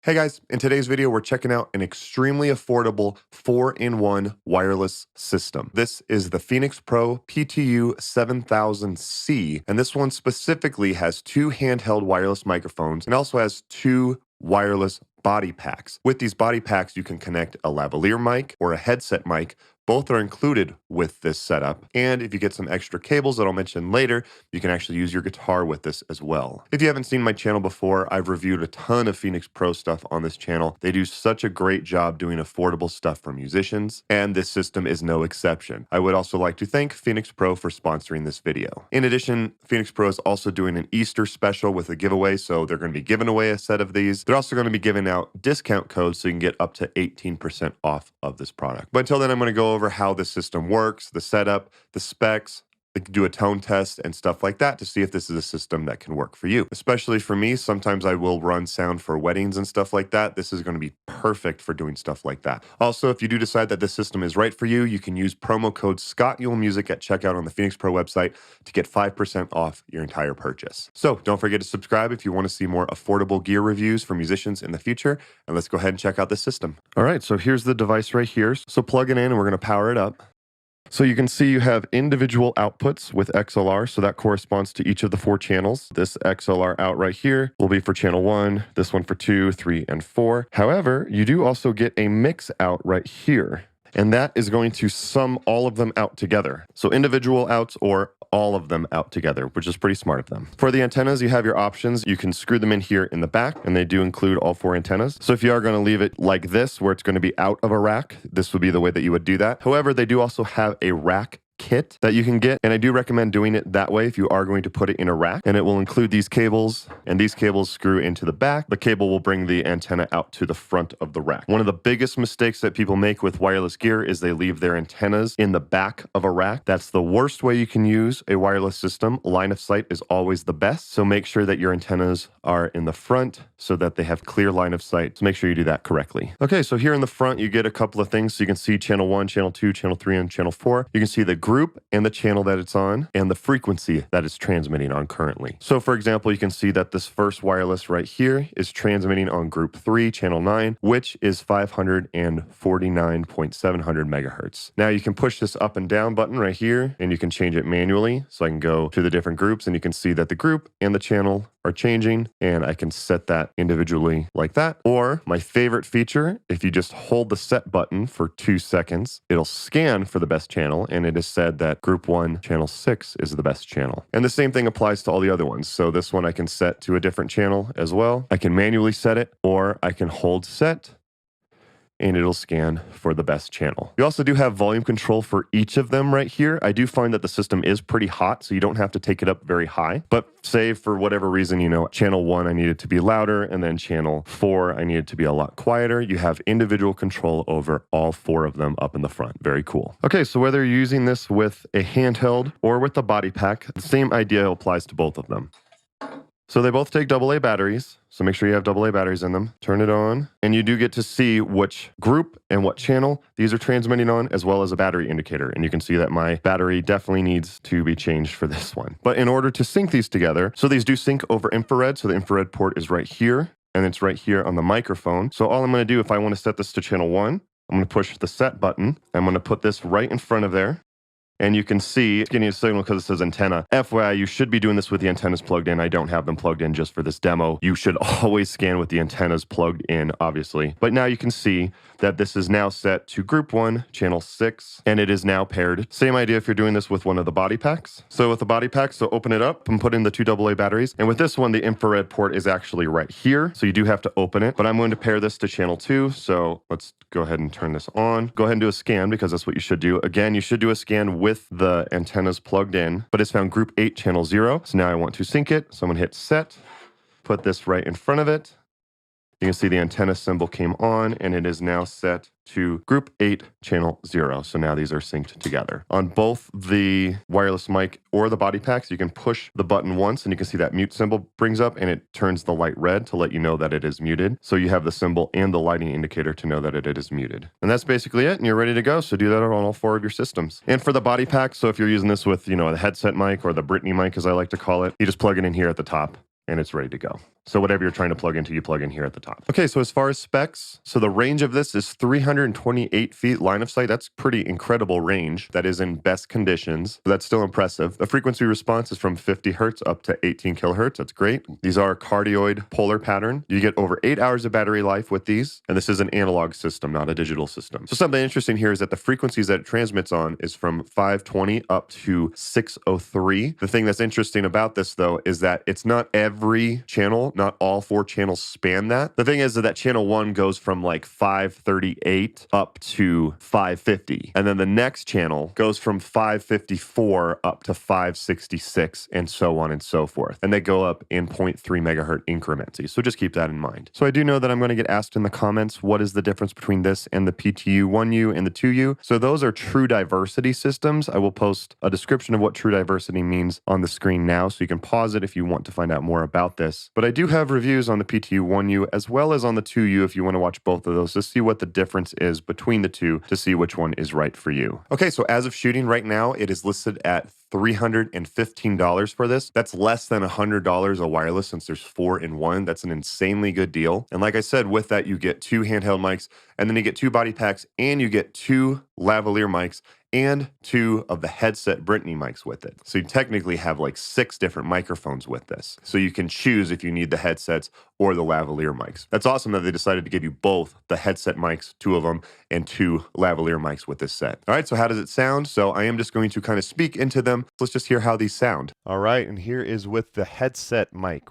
Hey guys, in today's video, we're checking out an extremely affordable 4-in-1 wireless system. This is the Phenyx Pro PTU-7000C, and this one specifically has two handheld wireless microphones and also has two wireless body packs. With these body packs, you can connect a lavalier mic or a headset mic. Both are included with this setup. And if you get some extra cables that I'll mention later, you can actually use your guitar with this as well. If you haven't seen my channel before, I've reviewed a ton of Phenyx Pro stuff on this channel. They do such a great job doing affordable stuff for musicians, and this system is no exception. I would also like to thank Phenyx Pro for sponsoring this video. In addition, Phenyx Pro is also doing an Easter special with a giveaway, so they're going to be giving away a set of these. They're also going to be giving out discount codes so you can get up to 18% off of this product. But until then, I'm going to go over how this system works, the setup, the specs, do a tone test and stuff like that to see if this is a system that can work for you. Especially for me, sometimes I will run sound for weddings and stuff like that. This is going to be perfect for doing stuff like that. Also, if you do decide that this system is right for you, you can use promo code ScottYuleMusic at checkout on the Phenyx Pro website to get 5% off your entire purchase. So don't forget to subscribe if you want to see more affordable gear reviews for musicians in the future. And let's go ahead and check out this system. All right, so here's the device right here. So plug it in and we're going to power it up. So you can see you have individual outputs with XLR, so that corresponds to each of the 4 channels. This XLR out right here will be for channel 1, this one for 2, 3, and 4. However, you do also get a mix out right here, and that is going to sum all of them out together. So individual outs or all of them out together, which is pretty smart of them. For the antennas, you have your options. You can screw them in here in the back, and they do include all 4 antennas. So if you are going to leave it like this, where it's going to be out of a rack, this would be the way that you would do that. However, they do also have a rack kit that you can get, and I do recommend doing it that way if you are going to put it in a rack, and it will include these cables, and these cables screw into the back. The cable will bring the antenna out to the front of the rack. One of the biggest mistakes that people make with wireless gear is they leave their antennas in the back of a rack. That's the worst way you can use a wireless system. Line of sight is always the best, so make sure that your antennas are in the front so that they have clear line of sight. So make sure you do that correctly. Okay, so here in the front you get a couple of things. So you can see channel 1, channel 2, channel 3, and channel 4. You can see the group and the channel that it's on and the frequency that it's transmitting on currently. So for example, you can see that this first wireless right here is transmitting on group 3, channel 9, which is 549.700 megahertz. Now you can push this up and down button right here and you can change it manually. So I can go to the different groups and you can see that the group and the channel are changing, and I can set that individually like that. Or my favorite feature, if you just hold the set button for 2 seconds, it'll scan for the best channel, and it is said that group 1, channel 6 is the best channel. And the same thing applies to all the other ones. So this one I can set to a different channel as well. I can manually set it, or I can hold set, and it'll scan for the best channel. You also do have volume control for each of them right here. I do find that the system is pretty hot, so you don't have to take it up very high. But say for whatever reason, channel 1 I need it to be louder, and then channel 4 I need it to be a lot quieter. You have individual control over all 4 of them up in the front. Very cool. Okay, so whether you're using this with a handheld or with the body pack, the same idea applies to both of them. So they both take AA batteries, so make sure you have AA batteries in them. Turn it on, and you do get to see which group and what channel these are transmitting on, as well as a battery indicator. And you can see that my battery definitely needs to be changed for this one. But in order to sync these together, so these do sync over infrared, so the infrared port is right here, and it's right here on the microphone. So all I'm going to do, if I want to set this to channel 1, I'm going to push the set button. I'm going to put this right in front of there. And you can see it's getting a signal because it says antenna. FYI, you should be doing this with the antennas plugged in. I don't have them plugged in just for this demo. You should always scan with the antennas plugged in, obviously. But now you can see that this is now set to group 1, channel 6, and it is now paired. Same idea if you're doing this with one of the body packs. So with the body pack, so open it up and put in the 2 AA batteries. And with this one, the infrared port is actually right here. So you do have to open it, but I'm going to pair this to channel 2. So let's go ahead and turn this on. Go ahead and do a scan because that's what you should do. Again, you should do a scan with the antennas plugged in, but it's found group 8, channel 0. So now I want to sync it. So I'm gonna hit set, put this right in front of it. You can see the antenna symbol came on, and it is now set to group 8, channel 0. So now these are synced together. On both the wireless mic or the body packs, you can push the button once, and you can see that mute symbol brings up, and it turns the light red to let you know that it is muted. So you have the symbol and the lighting indicator to know that it is muted. And that's basically it, and you're ready to go. So do that on all 4 of your systems. And for the body pack, so if you're using this with, the headset mic or the Britney mic, as I like to call it, you just plug it in here at the top, and it's ready to go. So whatever you're trying to plug into, you plug in here at the top. Okay, so as far as specs, so the range of this is 328 feet line of sight. That's pretty incredible range. That is in best conditions. That's still impressive. The frequency response is from 50 hertz up to 18 kilohertz. That's great. These are cardioid polar pattern. You get over 8 hours of battery life with these, and this is an analog system, not a digital system. So something interesting here is that the frequencies that it transmits on is from 520 up to 603. The thing that's interesting about this, though, is that it's not every channel, not all 4 channels span that. The thing is that channel 1 goes from like 538 up to 550. And then the next channel goes from 554 up to 566 and so on and so forth. And they go up in 0.3 megahertz increments. So just keep that in mind. So I do know that I'm going to get asked in the comments, what is the difference between this and the PTU-1U and the 2U? So those are true diversity systems. I will post a description of what true diversity means on the screen now, so you can pause it if you want to find out more about this. But I do have reviews on the PTU-1U as well as on the 2U if you want to watch both of those to see what the difference is between the two, to see which one is right for you. Okay, so as of shooting right now, it is listed at $315 for this. That's less than $100 a wireless since there's 4 in 1. That's an insanely good deal. And like I said, with that, you get 2 handheld mics, and then you get 2 body packs, and you get 2 lavalier mics, and 2 of the headset Brittany mics with it. So you technically have like 6 different microphones with this. So you can choose if you need the headsets or the lavalier mics. That's awesome that they decided to give you both the headset mics, 2 of them, and 2 lavalier mics with this set. All right, so how does it sound? So I am just going to kind of speak into them. Let's just hear how these sound. All right, and here is with the headset mic,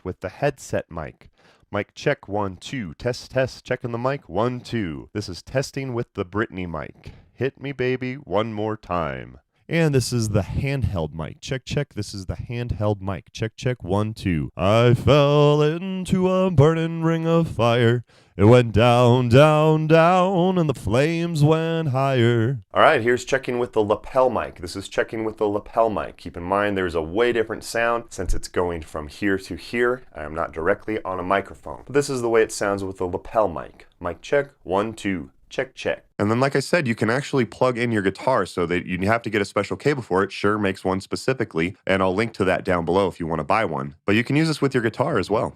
Mic check, 1, 2. Test, test. Checking the mic, 1, 2. This is testing with the Brittany mic. Hit me, baby, one more time. And this is the handheld mic. Check, check. This is the handheld mic. Check, check, 1, 2. I fell into a burning ring of fire. It went down, down, down, and the flames went higher. All right, here's checking with the lapel mic. This is checking with the lapel mic. Keep in mind there's a way different sound since it's going from here to here. I am not directly on a microphone. But this is the way it sounds with the lapel mic. Mic check, 1, 2. Check, check. And then like I said, you can actually plug in your guitar so that you have to get a special cable for it. Shure makes one specifically, and I'll link to that down below if you want to buy one. But you can use this with your guitar as well.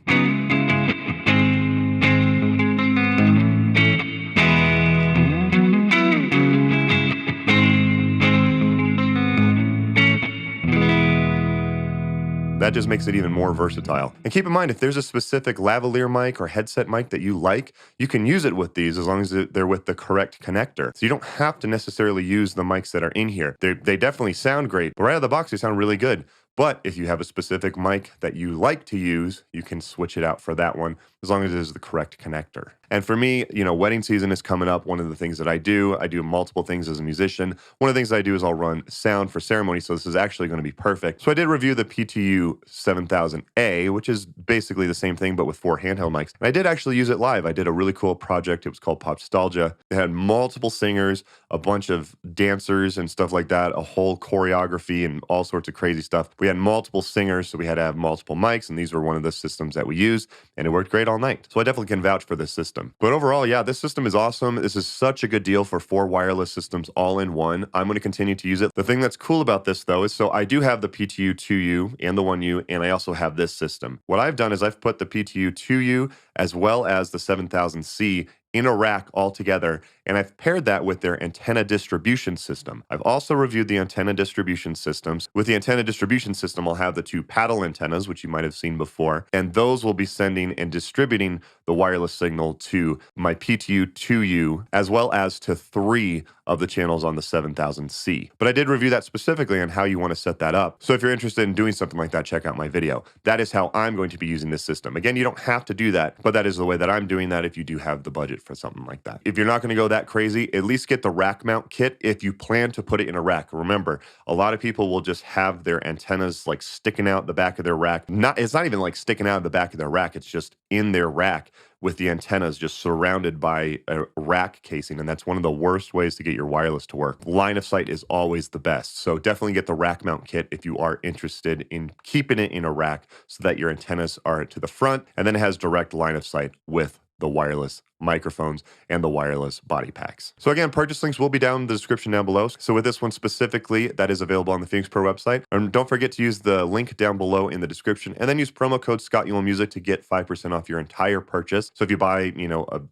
That just makes it even more versatile. And keep in mind, if there's a specific lavalier mic or headset mic that you like, you can use it with these as long as they're with the correct connector. So you don't have to necessarily use the mics that are in here. They definitely sound great, but right out of the box, they sound really good. But if you have a specific mic that you like to use, you can switch it out for that one as long as it is the correct connector. And for me, you know, wedding season is coming up. One of the things that I do multiple things as a musician. One of the things I do is I'll run sound for ceremony, so this is actually going to be perfect. So I did review the PTU-7000A, which is basically the same thing, but with 4 handheld mics. And I did actually use it live. I did a really cool project. It was called Popstalgia. It had multiple singers, a bunch of dancers and stuff like that, a whole choreography and all sorts of crazy stuff. We had multiple singers, so we had to have multiple mics, and these were one of the systems that we used, and it worked great all night. So I definitely can vouch for this system. But overall, yeah, this system is awesome. This is such a good deal for 4 wireless systems all in one. I'm going to continue to use it. The thing that's cool about this, though, is so I do have the PTU-2U and the 1U, and I also have this system. What I've done is I've put the PTU-2U as well as the 7000C in a rack all together, and I've paired that with their antenna distribution system. I've also reviewed the antenna distribution systems. With the antenna distribution system, I'll have the 2 paddle antennas, which you might have seen before, and those will be sending and distributing the wireless signal to my PTU-2U, as well as to 3 of the channels on the 7000C. But I did review that specifically on how you want to set that up. So if you're interested in doing something like that, check out my video. That is how I'm going to be using this system. Again, you don't have to do that, but that is the way that I'm doing that if you do have the budget for something like that. If you're not going to go that crazy, at least get the rack mount kit if you plan to put it in a rack. Remember, a lot of people will just have their antennas like sticking out the back of their rack. It's not even like sticking out of the back of their rack. It's just in their rack with the antennas just surrounded by a rack casing, and that's one of the worst ways to get your wireless to work. Line of sight is always the best, so definitely get the rack mount kit if you are interested in keeping it in a rack so that your antennas are to the front, and then it has direct line of sight with the wireless microphones and the wireless body packs. So again, purchase links will be down in the description down below. So with this one specifically, that is available on the Phenyx Pro website. And don't forget to use the link down below in the description, and then use promo code ScottYuleMusic to get 5% off your entire purchase. So if you buy,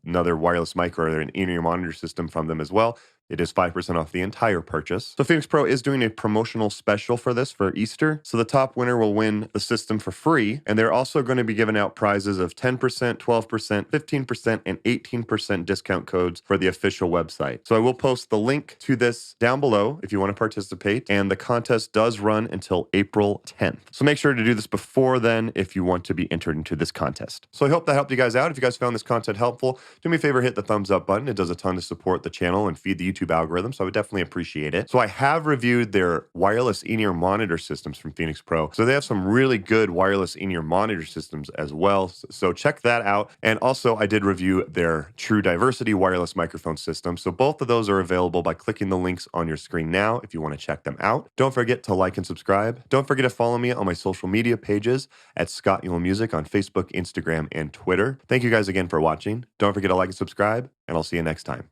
another wireless mic or an in-ear monitor system from them as well, it is 5% off the entire purchase. So Phenyx Pro is doing a promotional special for this for Easter. So the top winner will win the system for free. And they're also going to be giving out prizes of 10%, 12%, 15%, and 18% discount codes for the official website. So I will post the link to this down below if you want to participate. And the contest does run until April 10th. So make sure to do this before then if you want to be entered into this contest. So I hope that helped you guys out. If you guys found this content helpful, do me a favor, hit the thumbs up button. It does a ton to support the channel and feed the YouTube algorithm, so I would definitely appreciate it. So I have reviewed their wireless in-ear monitor systems from Phenyx Pro. So they have some really good wireless in-ear monitor systems as well. So check that out. And also I did review their True Diversity wireless microphone system. So both of those are available by clicking the links on your screen now if you want to check them out. Don't forget to like and subscribe. Don't forget to follow me on my social media pages at Scott Yule Music on Facebook, Instagram, and Twitter. Thank you guys again for watching. Don't forget to like and subscribe, and I'll see you next time.